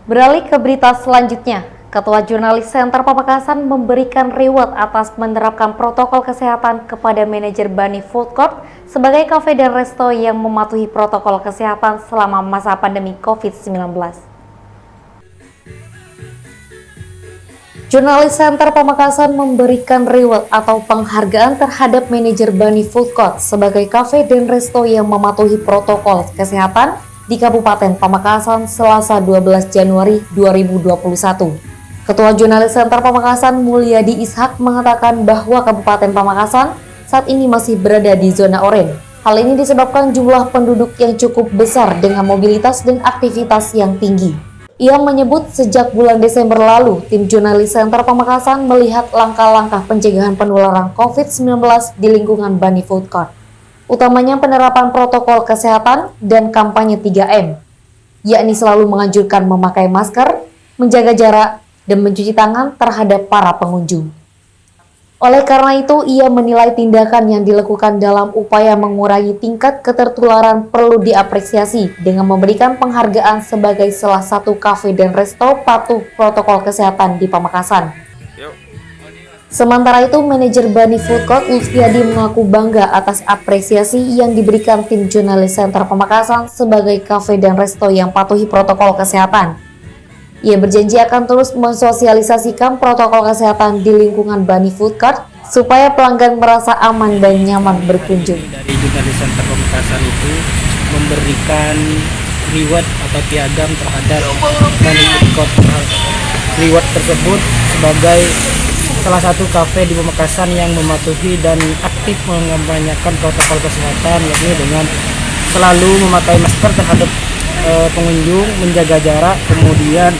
Beralih ke berita selanjutnya, Ketua Jurnalis Center Pamekasan memberikan reward atas menerapkan protokol kesehatan kepada manajer Bani Food Court sebagai kafe dan resto yang mematuhi protokol kesehatan selama masa pandemi COVID-19. Jurnalis Center Pamekasan memberikan reward atau penghargaan terhadap manajer Bani Food Court sebagai kafe dan resto yang mematuhi protokol kesehatan di Kabupaten Pamekasan Selasa 12 Januari 2021. Ketua Jurnalis Center Pamekasan Mulyadi Ishak mengatakan bahwa Kabupaten Pamekasan saat ini masih berada di zona oranye. Hal ini disebabkan jumlah penduduk yang cukup besar dengan mobilitas dan aktivitas yang tinggi. Ia menyebut sejak bulan Desember lalu, tim Jurnalis Center Pamekasan melihat langkah-langkah pencegahan penularan COVID-19 di lingkungan Bani Food Court, utamanya penerapan protokol kesehatan dan kampanye 3M, yakni selalu menganjurkan memakai masker, menjaga jarak, dan mencuci tangan terhadap para pengunjung. Oleh karena itu, ia menilai tindakan yang dilakukan dalam upaya mengurangi tingkat ketertularan perlu diapresiasi dengan memberikan penghargaan sebagai salah satu kafe dan resto patuh protokol kesehatan di Pamekasan. Sementara itu, manajer Bani Food Court Ulfiadi mengaku bangga atas apresiasi yang diberikan tim Jurnalis Center Pamekasan sebagai kafe dan resto yang patuhi protokol kesehatan. Ia berjanji akan terus mensosialisasikan protokol kesehatan di lingkungan Bani Food Court supaya pelanggan merasa aman dan nyaman berkunjung. Dari Jurnalis Center Pamekasan itu memberikan reward atau piagam terhadap Bani Food Court. Reward tersebut sebagai salah satu kafe di Pamekasan yang mematuhi dan aktif mengampanyakan protokol kesehatan, yakni dengan selalu memakai masker terhadap pengunjung, menjaga jarak, kemudian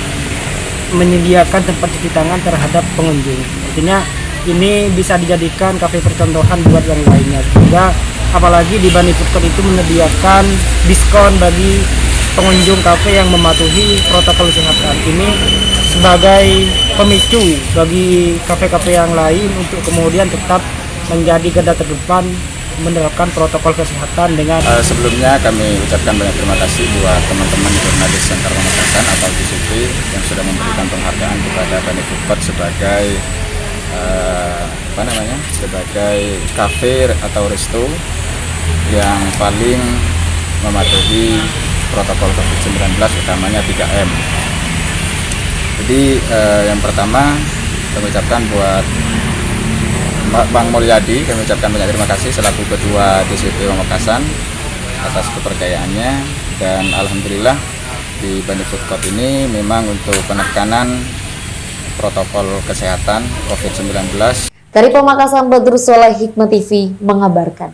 menyediakan tempat cuci tangan terhadap pengunjung. Artinya ini bisa dijadikan kafe percontohan buat yang lainnya. Sehingga apalagi di Bani Food Court itu menyediakan diskon bagi pengunjung kafe yang mematuhi protokol kesehatan. Ini sebagai pemicu bagi kafe-kafe yang lain untuk kemudian tetap menjadi garda terdepan menerapkan protokol kesehatan dengan sebelumnya kami ucapkan banyak terima kasih buat teman-teman Jurnalis Center Pamekasan atau JCP yang sudah memberikan penghargaan kepada Bani Food Court sebagai sebagai kafe atau resto yang paling mematuhi protokol COVID-19 utamanya 3M. Jadi yang pertama kami ucapkan buat Bang Mulyadi, kami ucapkan banyak terima kasih selaku Ketua DCP Pamekasan atas kepercayaannya, dan alhamdulillah di Bani Food Court ini memang untuk penekanan protokol kesehatan COVID-19. Dari Pamekasan, Badrus Soleh, Hikmat TV mengabarkan.